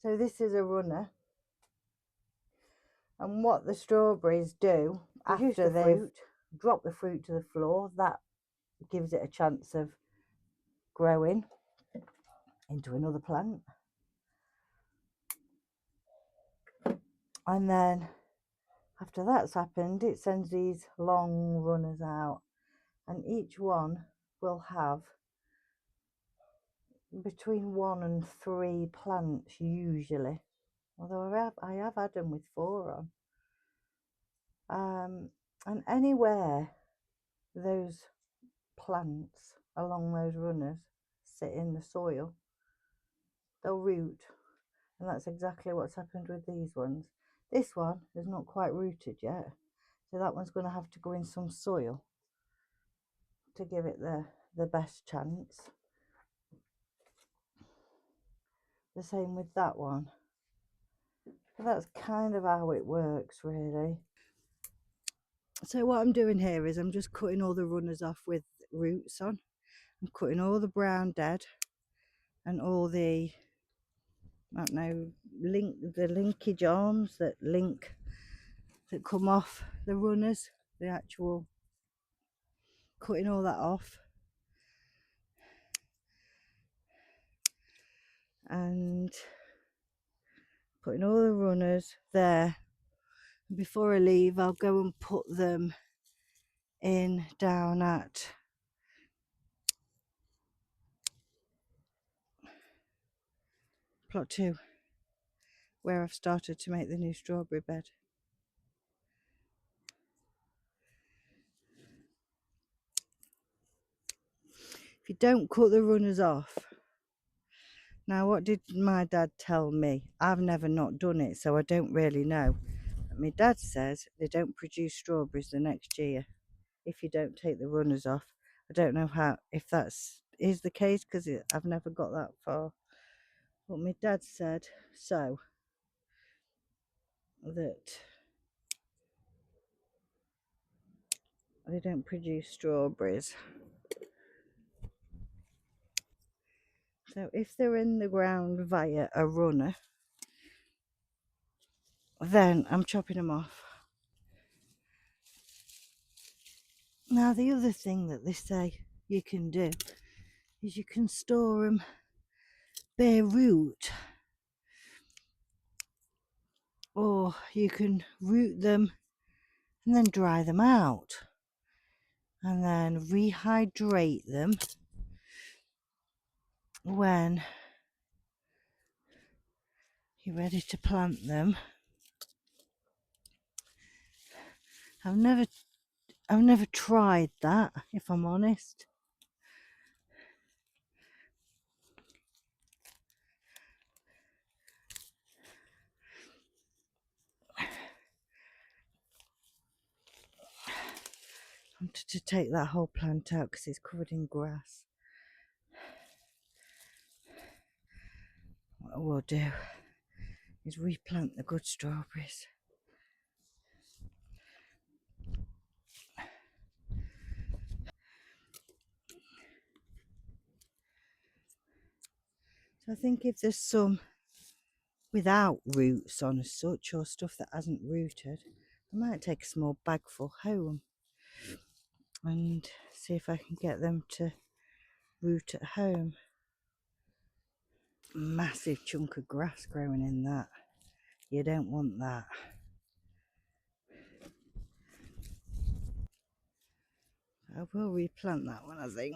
So this is a runner, and what the strawberries do after they've dropped the fruit to the floor, that gives it a chance of growing into another plant. And then after that's happened, it sends these long runners out, and each one will have between 1 and 3 plants usually, although I have had them with 4 on. And anywhere those plants along those runners sit in the soil, they'll root, and that's exactly what's happened with these ones. This one is not quite rooted yet, so that one's going to have to go in some soil to give it the best chance. The same with that one. So that's kind of how it works, really. So what I'm doing here is I'm just cutting all the runners off with roots on. I'm cutting all the brown dead and all the, I don't know, the linkage arms that come off the runners, the actual, cutting all that off. And putting all the runners there. Before I leave, I'll go and put them in down at plot 2, where I've started to make the new strawberry bed. If you don't cut the runners off, now what did my dad tell me? I've never not done it, so I don't really know. But my dad says they don't produce strawberries the next year if you don't take the runners off. I don't know if that is the case, because I've never got that far. But my dad said so, that they don't produce strawberries. So if they're in the ground via a runner, then I'm chopping them off. Now the other thing that they say you can do is you can store them bare root, or you can root them and then dry them out and then rehydrate them when you're ready to plant them. I've never tried that, if I'm honest. I wanted to take that whole plant out because it's covered in grass. What I will do is replant the good strawberries. So I think if there's some without roots on as such, or stuff that hasn't rooted, I might take a small bagful home and see if I can get them to root at home. Massive chunk of grass growing in that. You don't want that. I will replant that one, I think.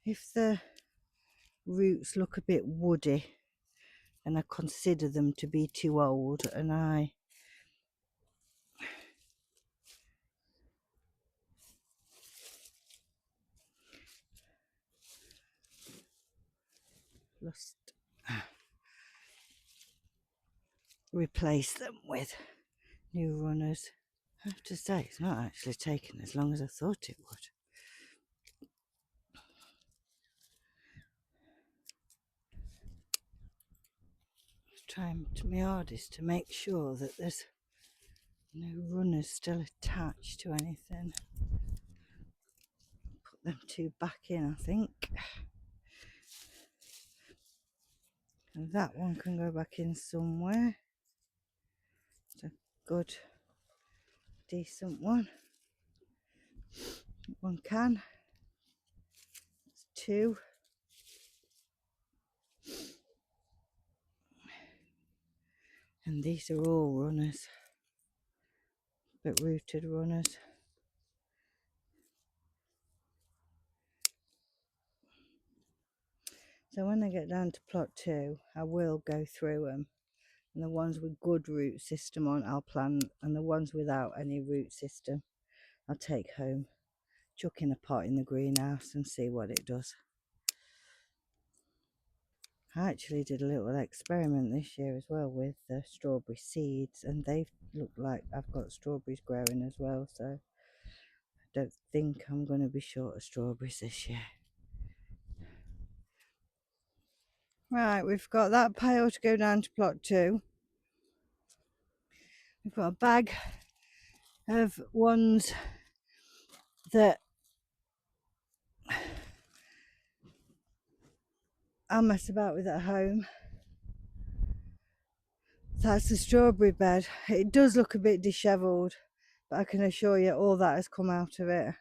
If the roots look a bit woody and I consider them to be too old, and I replace them with new runners. I have to say, it's not actually taken as long as I thought it would. Trying my hardest to make sure that there's no runners still attached to anything. Put them 2 back in, I think. And that one can go back in somewhere. It's a good, decent one. One can. It's two. And these are all runners, but rooted runners. So when I get down to plot 2, I will go through them. And the ones with good root system on, I'll plant. And the ones without any root system, I'll take home, chuck in a pot in the greenhouse and see what it does. I actually did a little experiment this year as well with the strawberry seeds, and they look like I've got strawberries growing as well, so I don't think I'm going to be short of strawberries this year. Right, we've got that pile to go down to plot 2. We've got a bag of ones that I'll mess about with at home. That's the strawberry bed. It does look a bit dishevelled, but I can assure you all that has come out of it.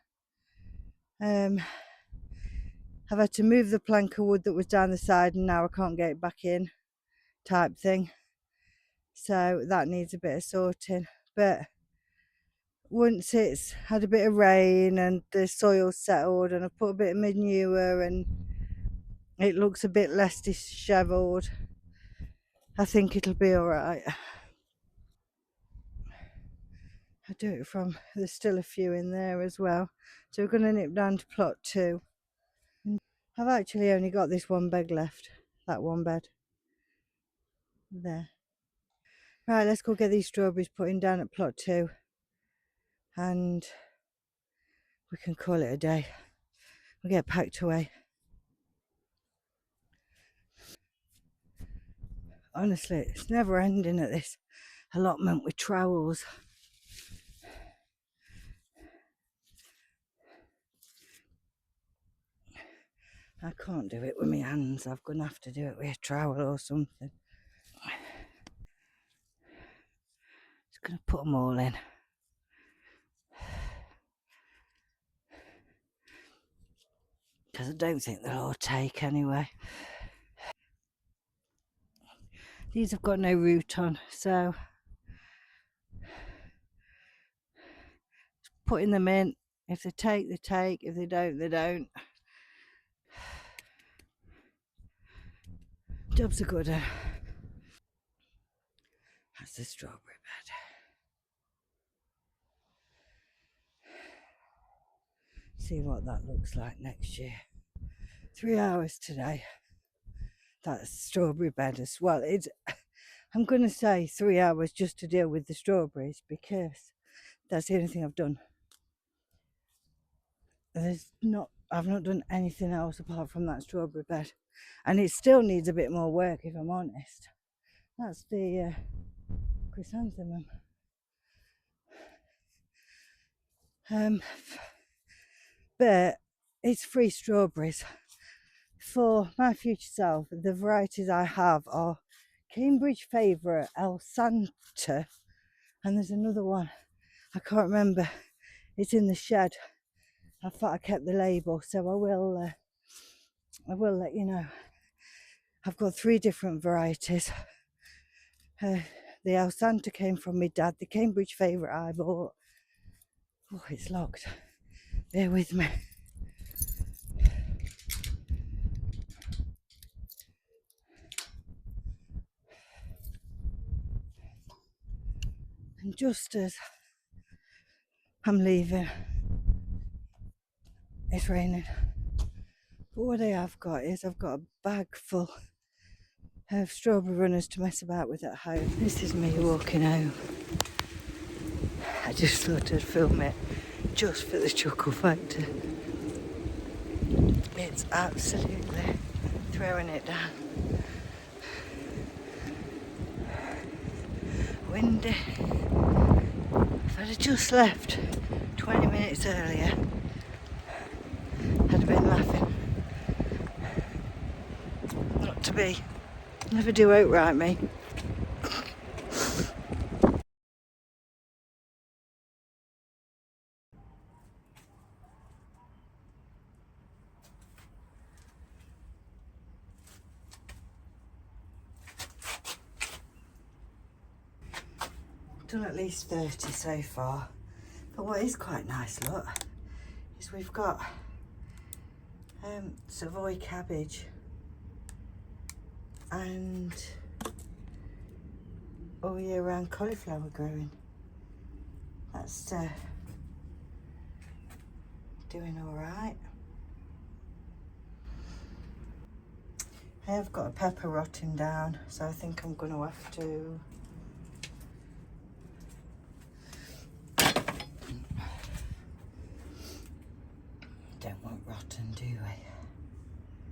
I've had to move the plank of wood that was down the side, and now I can't get it back in, type thing. So that needs a bit of sorting. But once it's had a bit of rain and the soil's settled and I've put a bit of manure and it looks a bit less dishevelled, I think it'll be alright. I do it from, there's still a few in there as well. So we're going to nip down to plot 2. I've actually only got this one bed left, that one bed. There. Right, let's go get these strawberries put in down at plot 2. And we can call it a day. We'll get packed away. Honestly, it's never ending at this allotment with trowels. I can't do it with my hands. I'm going to have to do it with a trowel or something. Just going to put them all in. Because I don't think they'll all take anyway. These have got no root on, so putting them in. If they take, they take. If they don't, they don't. Job's a good one. That's the strawberry bed. See what that looks like next year. 3 hours today. That's strawberry bed as well. I'm going to say 3 hours just to deal with the strawberries because that's the only thing I've done. I've not done anything else apart from that strawberry bed, and it still needs a bit more work if I'm honest. That's the chrysanthemum. But it's free strawberries. For my future self, the varieties I have are Cambridge Favourite, El Santa, and there's another one, I can't remember. It's in the shed. I thought I kept the label, so I will let you know. I've got 3 different varieties. The El Santa came from my dad. The Cambridge Favourite I bought. Oh, it's locked. Bear with me. And just as I'm leaving, it's raining. But what I have got is I've got a bag full of strawberry runners to mess about with at home. This is me walking home. I just thought I'd film it just for the chuckle factor. It's absolutely throwing it down. Windy. If I'd have just left 20 minutes earlier, I'd have been laughing. Not to be. Never do outright me. Done at least 30 so far. But what is quite nice, look, is we've got Savoy cabbage and all year round cauliflower growing. That's doing all right. I have got a pepper rotting down, so I think I'm going to have to